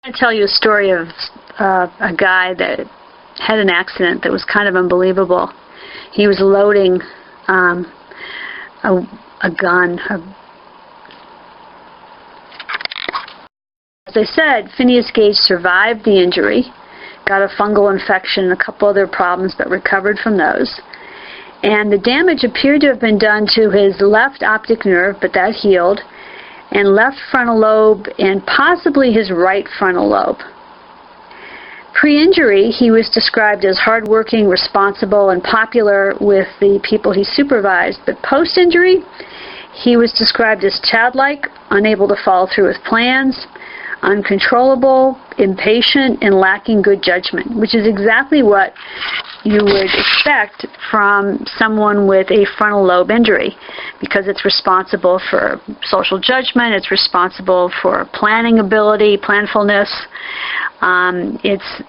I'm going to tell you a story of a guy that had an accident that was kind of unbelievable. He was loading a gun. As I said, Phineas Gage survived the injury, got a fungal infection and a couple other problems, but recovered from those. And the damage appeared to have been done to his left optic nerve, but that healed, and left frontal lobe, and possibly his right frontal lobe. Pre-injury, he was described as hardworking, responsible, and popular with the people he supervised, but post-injury, he was described as childlike, unable to follow through with plans, uncontrollable, impatient, and lacking good judgment, which is exactly what you would expect from someone with a frontal lobe injury, because it's responsible for social judgment, it's responsible for planning ability, planfulness, it's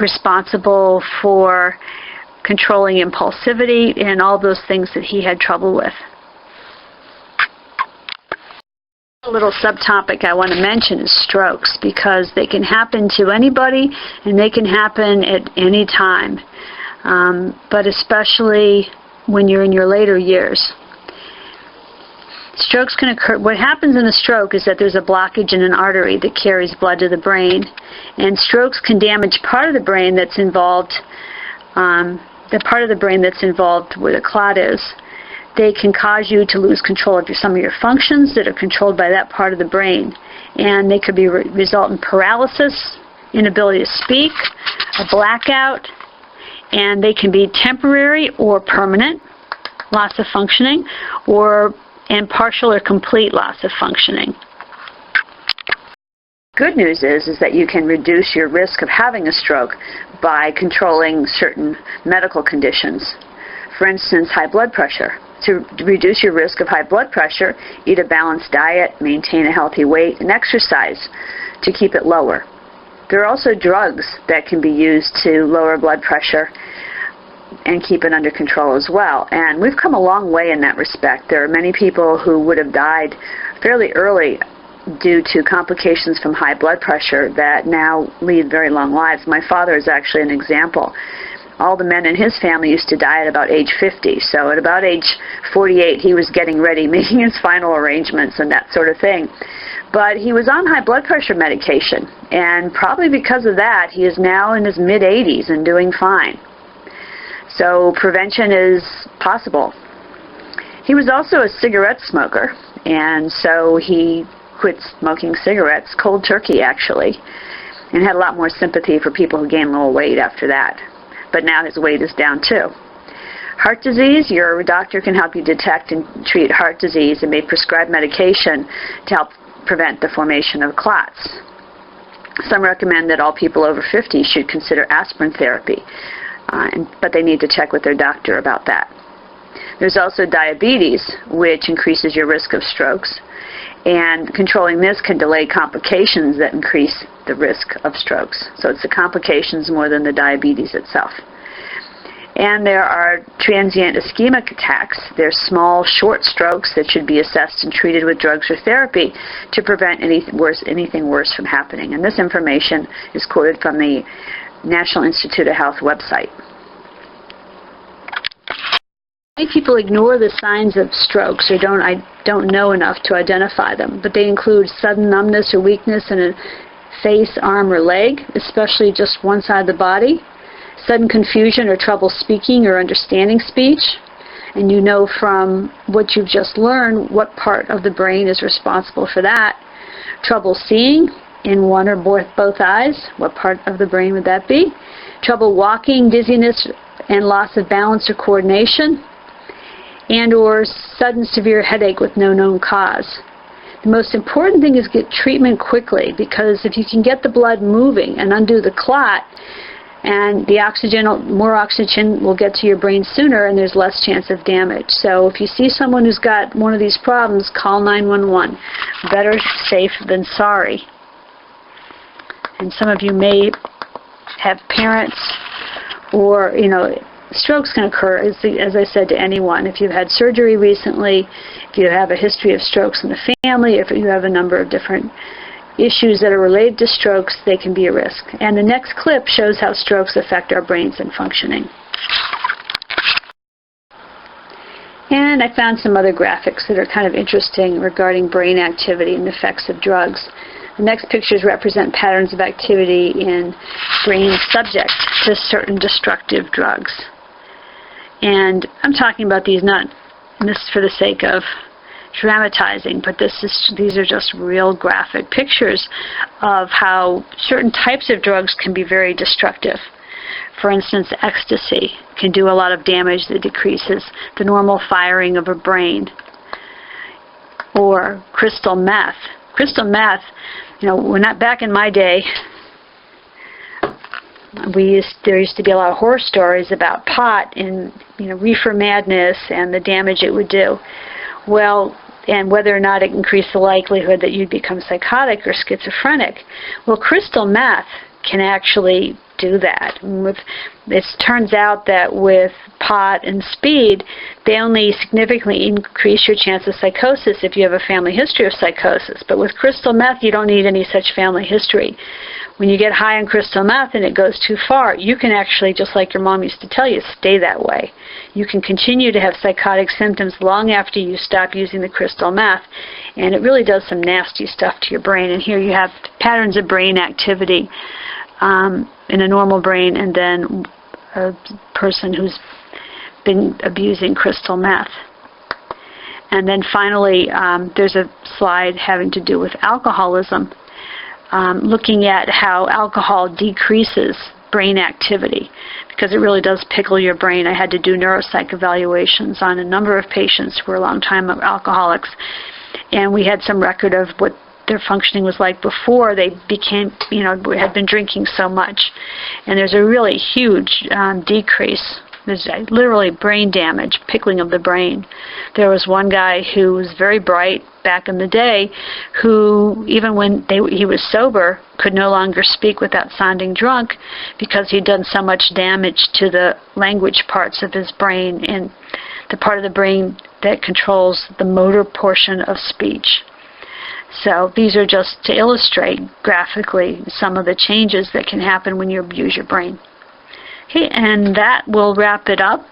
responsible for controlling impulsivity, and all those things that he had trouble with. A little subtopic I want to mention is strokes, because they can happen to anybody and they can happen at any time, but especially when you're in your later years. Strokes can occur. What happens in a stroke is that there's a blockage in an artery that carries blood to the brain, and strokes can damage part of the brain that's involved, the part of the brain that's involved where the clot is. They can cause you to lose control of some of your functions that are controlled by that part of the brain. And they could result in paralysis, inability to speak, a blackout, and they can be temporary or permanent loss of functioning, and partial or complete loss of functioning. Good news is that you can reduce your risk of having a stroke by controlling certain medical conditions. For instance, high blood pressure. To reduce your risk of high blood pressure, eat a balanced diet, maintain a healthy weight, and exercise to keep it lower. There are also drugs that can be used to lower blood pressure and keep it under control as well. And we've come a long way in that respect. There are many people who would have died fairly early due to complications from high blood pressure that now lead very long lives. My father is actually an example. All the men in his family used to die at about age 50. So at about age 48, he was getting ready, making his final arrangements and that sort of thing. But he was on high blood pressure medication, and probably because of that, he is now in his mid-80s and doing fine. So prevention is possible. He was also a cigarette smoker, and so he quit smoking cigarettes, cold turkey actually, and had a lot more sympathy for people who gained a little weight after that. But now his weight is down too. Heart disease, your doctor can help you detect and treat heart disease and may prescribe medication to help prevent the formation of clots. Some recommend that all people over 50 should consider aspirin therapy, but they need to check with their doctor about that. There's also diabetes, which increases your risk of strokes, and controlling this can delay complications that increase the risk of strokes. So it's the complications more than the diabetes itself. And there are transient ischemic attacks. They're small, short strokes that should be assessed and treated with drugs or therapy to prevent anything worse from happening. And this information is quoted from the National Institute of Health website. Many people ignore the signs of strokes or don't know enough to identify them, but they include sudden numbness or weakness in a face, arm, or leg, especially just one side of the body, sudden confusion or trouble speaking or understanding speech, and you know from what you've just learned what part of the brain is responsible for that. Trouble seeing in one or both eyes, what part of the brain would that be? Trouble walking, dizziness, and loss of balance or coordination, and or sudden severe headache with no known cause. The most important thing is get treatment quickly, because if you can get the blood moving and undo the clot, and the more oxygen will get to your brain sooner, and there's less chance of damage. So if you see someone who's got one of these problems, call 911. Better safe than sorry. And some of you may have parents, or, strokes can occur, as I said, to anyone. If you've had surgery recently, if you have a history of strokes in the family, if you have a number of different issues that are related to strokes, they can be a risk. And the next clip shows how strokes affect our brains and functioning. And I found some other graphics that are kind of interesting regarding brain activity and effects of drugs. The next pictures represent patterns of activity in brain subject to certain destructive drugs. And I'm talking about these not this for the sake of dramatizing, but these are just real graphic pictures of how certain types of drugs can be very destructive. For instance, ecstasy can do a lot of damage that decreases the normal firing of a brain. Or crystal meth. Crystal meth, back in my day, there used to be a lot of horror stories about pot and reefer madness and the damage it would do. Well, and whether or not it increased the likelihood that you'd become psychotic or schizophrenic. Well, crystal meth can actually do that. It turns out that with pot and speed, they only significantly increase your chance of psychosis if you have a family history of psychosis. But with crystal meth, you don't need any such family history. When you get high on crystal meth and it goes too far, you can actually, just like your mom used to tell you, stay that way. You can continue to have psychotic symptoms long after you stop using the crystal meth, and it really does some nasty stuff to your brain. And here you have patterns of brain activity in a normal brain, and then a person who's been abusing crystal meth. And then finally, there's a slide having to do with alcoholism, looking at how alcohol decreases brain activity, because it really does pickle your brain. I had to do neuropsych evaluations on a number of patients who were long-time alcoholics, and we had some record of what their functioning was like before they became, had been drinking so much. And there's a really huge decrease. There's literally brain damage, pickling of the brain. There was one guy who was very bright back in the day who, even when he was sober, could no longer speak without sounding drunk because he'd done so much damage to the language parts of his brain and the part of the brain that controls the motor portion of speech. So these are just to illustrate graphically some of the changes that can happen when you abuse your brain. Okay, and that will wrap it up.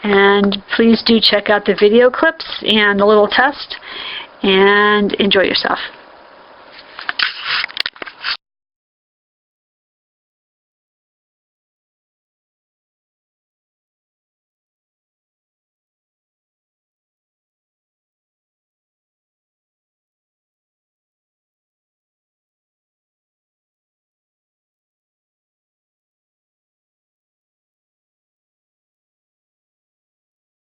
And please do check out the video clips and the little test, and enjoy yourself.